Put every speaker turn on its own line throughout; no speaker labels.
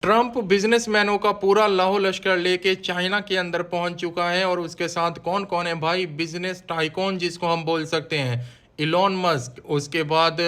Trump बिजनेसमैनों का पूरा लाहौ लश्कर लेके चाइना के अंदर पहुंच चुका है और उसके साथ कौन कौन है भाई, बिजनेस टाइकॉन जिसको हम बोल सकते हैं, इलॉन मस्क, उसके बाद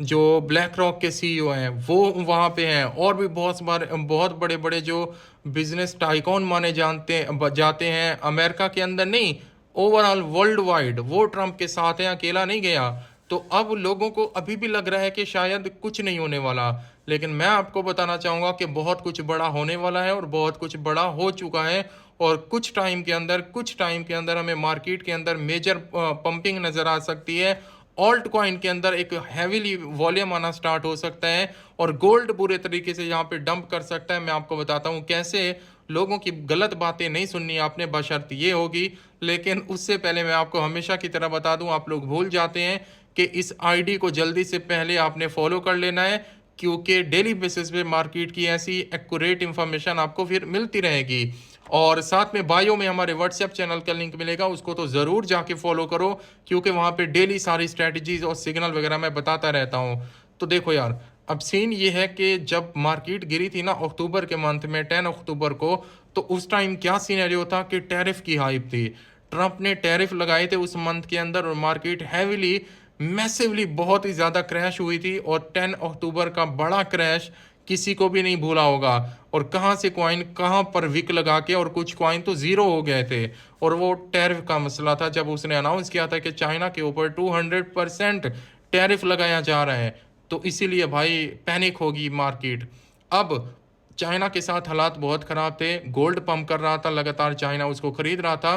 जो ब्लैक रॉक के सीईओ हैं वो वहां पे हैं, और भी बहुत बड़े बड़े जो बिजनेस टाइकॉन माने जाते हैं अमेरिका के अंदर नहीं, ओवरऑल वर्ल्ड वाइड, वो ट्रंप के साथ है, अकेला नहीं गया। तो अब लोगों को अभी भी लग रहा है कि शायद कुछ नहीं होने वाला, लेकिन मैं आपको बताना चाहूंगा कि बहुत कुछ बड़ा होने वाला है और बहुत कुछ बड़ा हो चुका है। और कुछ टाइम के अंदर हमें मार्केट के अंदर मेजर पंपिंग नजर आ सकती है। ऑल्ट कॉइन के अंदर एक हैवीली वॉल्यूम आना स्टार्ट हो सकता है और गोल्ड पूरे तरीके से यहाँ पे डंप कर सकता है। मैं आपको बताता हूँ कैसे। लोगों की गलत बातें नहीं सुननी आपने, बशर्त ये होगी। लेकिन उससे पहले मैं आपको हमेशा की तरह बता दूं, आप लोग भूल जाते हैं कि इस आईडी को जल्दी से पहले आपने फॉलो कर लेना है, क्योंकि डेली बेसिस पे मार्केट की ऐसी एक्यूरेट इंफॉर्मेशन आपको फिर मिलती रहेगी। और साथ में बायो में हमारे व्हाट्सएप चैनल का लिंक मिलेगा, उसको तो ज़रूर जाके फॉलो करो, क्योंकि वहाँ पे डेली सारी स्ट्रेटजीज और सिग्नल वगैरह मैं बताता रहता हूँ। तो देखो यार, अब सीन ये है कि जब मार्केट गिरी थी ना अक्टूबर के मंथ में, 10 अक्टूबर को, तो उस टाइम क्या सिनेरियो था कि टैरिफ की हाइप थी। ट्रंप ने टैरिफ लगाए थे उस मंथ के अंदर और मार्केट हैविली मैसिवली बहुत ही ज़्यादा क्रैश हुई थी। और 10 अक्टूबर का बड़ा क्रैश किसी को भी नहीं भूला होगा। और कहाँ से कॉइन कहाँ पर विक लगा के, और कुछ कॉइन तो ज़ीरो हो गए थे। और वो टैरिफ का मसला था, जब उसने अनाउंस किया था कि चाइना के ऊपर 200% टैरिफ लगाया जा रहा है, तो इसीलिए भाई पैनिक होगी मार्केट। अब चाइना के साथ हालात बहुत ख़राब थे, गोल्ड पंप कर रहा था लगातार, चाइना उसको खरीद रहा था।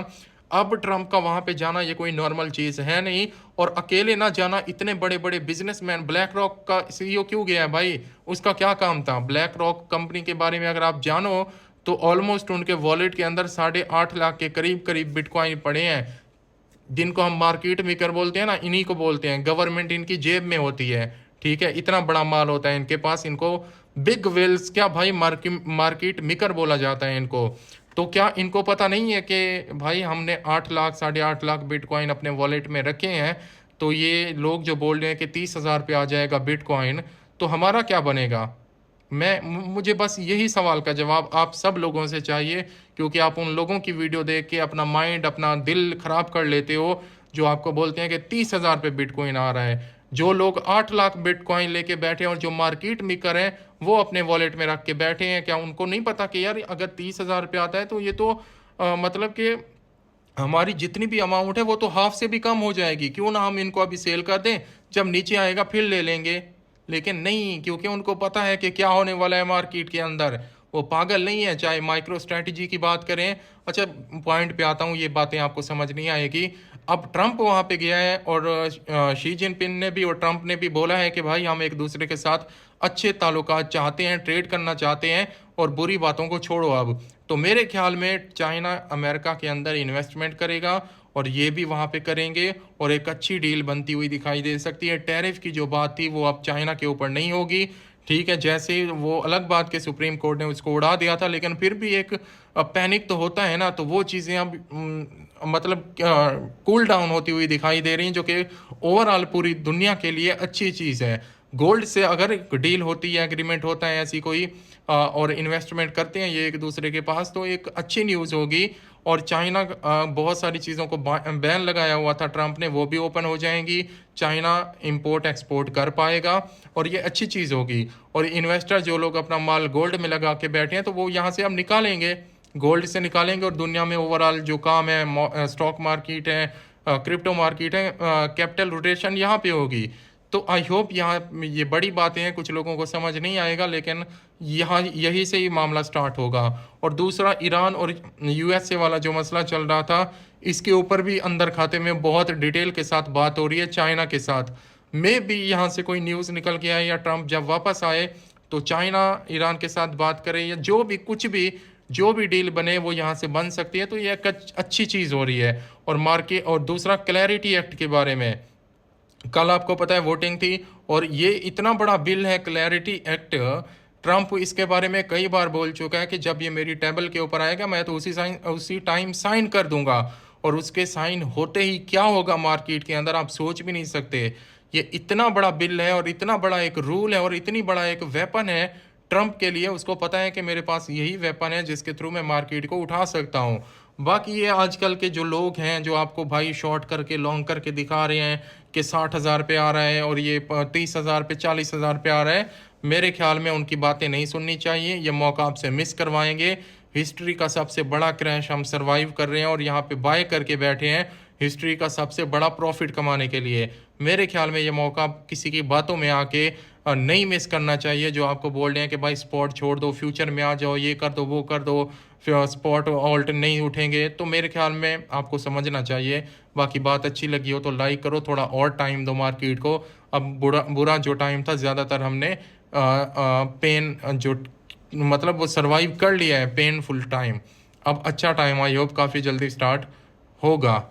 अब ट्रंप का वहां पे जाना ये कोई नॉर्मल चीज है नहीं, और अकेले ना जाना, इतने बड़े बड़े बिजनेसमैन, ब्लैक रॉक का सीईओ क्यों गया है भाई, उसका क्या काम था। ब्लैक रॉक कंपनी के बारे में अगर आप जानो तो ऑलमोस्ट उनके वॉलेट के अंदर 8.5 लाख के करीब करीब बिटकॉइन पड़े हैं, जिनको हम मार्केट मेकर बोलते हैं ना, इन्हीं को बोलते हैं। गवर्नमेंट इनकी जेब में होती है, ठीक है, इतना बड़ा माल होता है इनके पास। इनको बिग वेल्स क्या भाई, मार्केट मेकर बोला जाता है इनको। तो क्या इनको पता नहीं है कि भाई हमने 8 लाख 8.5 लाख बिटकॉइन अपने वॉलेट में रखे हैं, तो ये लोग जो बोल रहे हैं कि 30,000 पे आ जाएगा बिटकॉइन, तो हमारा क्या बनेगा। मुझे बस यही सवाल का जवाब आप सब लोगों से चाहिए, क्योंकि आप उन लोगों की वीडियो देख के अपना माइंड, अपना दिल खराब कर लेते हो, जो आपको बोलते हैं कि 30,000 पे बिटकॉइन आ रहा है। जो लोग 8 लाख बिटकॉइन लेके बैठे हैं और जो मार्केट मेकर हैं, वो अपने वॉलेट में रख के बैठे हैं, क्या उनको नहीं पता कि यार अगर 30,000 पे आता है तो ये तो मतलब कि हमारी जितनी भी अमाउंट है वो तो हाफ से भी कम हो जाएगी, क्यों ना हम इनको अभी सेल कर दें, जब नीचे आएगा फिर ले लेंगे। लेकिन नहीं, क्योंकि उनको पता है कि क्या होने वाला है मार्केट के अंदर। वो पागल नहीं है, चाहे माइक्रो स्ट्रेटजी की बात करें। अच्छा, पॉइंट पे आता हूँ, ये बातें आपको समझ नहीं आएगी। अब ट्रंप वहाँ पे गया है और शी जिनपिंग ने भी और ट्रंप ने भी बोला है कि भाई हम एक दूसरे के साथ अच्छे ताल्लुकात चाहते हैं, ट्रेड करना चाहते हैं, और बुरी बातों को छोड़ो अब। तो मेरे ख्याल में चाइना अमेरिका के अंदर इन्वेस्टमेंट करेगा, और ये भी वहाँ पे करेंगे, और एक अच्छी डील बनती हुई दिखाई दे सकती है। टैरिफ की जो बात थी वो अब चाइना के ऊपर नहीं होगी, ठीक है। जैसे वो अलग बात के सुप्रीम कोर्ट ने उसको उड़ा दिया था, लेकिन फिर भी एक पैनिक तो होता है ना, तो वो चीज़ें अब मतलब कूल डाउन होती हुई दिखाई दे रही हैं, जो कि ओवरऑल पूरी दुनिया के लिए अच्छी चीज़ है। गोल्ड से अगर एक डील होती है, एग्रीमेंट होता है ऐसी कोई, और इन्वेस्टमेंट करते हैं ये एक दूसरे के पास, तो एक अच्छी न्यूज़ होगी। और चाइना बहुत सारी चीज़ों को बैन लगाया हुआ था ट्रंप ने, वो भी ओपन हो जाएंगी। चाइना इंपोर्ट एक्सपोर्ट कर पाएगा, और ये अच्छी चीज़ होगी। और इन्वेस्टर जो लोग अपना माल गोल्ड में लगा के बैठे हैं, तो वो यहाँ से अब निकालेंगे, गोल्ड से निकालेंगे, और दुनिया में ओवरऑल जो काम है, स्टॉक मार्केट है, क्रिप्टो मार्केट है, कैपिटल रोटेशन यहाँ पे होगी। तो आई होप यहाँ ये बड़ी बातें हैं, कुछ लोगों को समझ नहीं आएगा, लेकिन यहाँ यही से ही मामला स्टार्ट होगा। और दूसरा, ईरान और यूएसए वाला जो मसला चल रहा था, इसके ऊपर भी अंदर खाते में बहुत डिटेल के साथ बात हो रही है चाइना के साथ। मे भी यहाँ से कोई न्यूज़ निकल के आए, या ट्रंप जब वापस आए तो चाइना ईरान के साथ बात करे, या जो भी कुछ भी जो भी डील बने वो यहाँ से बन सकती है। तो ये एक अच्छी चीज़ हो रही है। और मार्केट, और दूसरा क्लैरिटी एक्ट के बारे में, कल आपको पता है वोटिंग थी, और ये इतना बड़ा बिल है क्लैरिटी एक्ट। ट्रंप इसके बारे में कई बार बोल चुका है कि जब ये मेरी टेबल के ऊपर आएगा मैं तो उसी टाइम साइन कर दूंगा। और उसके साइन होते ही क्या होगा मार्केट के अंदर, आप सोच भी नहीं सकते। ये इतना बड़ा बिल है, और इतना बड़ा एक रूल है, और इतनी बड़ा एक वेपन है ट्रम्प के लिए उसको पता है कि मेरे पास यही वेपन है जिसके थ्रू मैं मार्केट को उठा सकता हूँ। बाकी ये आजकल के जो लोग हैं जो आपको भाई शॉर्ट करके लॉन्ग करके दिखा रहे हैं कि 60,000 पे आ रहा है और ये 30,000 पे 40,000 पे आ रहा है, मेरे ख्याल में उनकी बातें नहीं सुननी चाहिए। ये मौका आपसे मिस करवाएंगे। हिस्ट्री का सबसे बड़ा क्रैश हम सरवाइव कर रहे हैं और यहाँ पे बाय करके बैठे हैं हिस्ट्री का सबसे बड़ा प्रॉफिट कमाने के लिए। मेरे ख्याल में ये मौका किसी की बातों में आके नहीं मिस करना चाहिए, जो आपको बोल रहे हैं कि भाई स्पॉट छोड़ दो, फ्यूचर में आ जाओ, ये कर दो वो कर दो, फिर स्पॉट ऑल्ट नहीं उठेंगे। तो मेरे ख्याल में आपको समझना चाहिए। बाकी बात अच्छी लगी हो तो लाइक करो, थोड़ा और टाइम दो मार्केट को। अब बुरा बुरा जो टाइम था ज़्यादातर हमने पेन जो मतलब वो सरवाइव कर लिया है, पेनफुल टाइम। अब अच्छा टाइम आई होप काफ़ी जल्दी स्टार्ट होगा।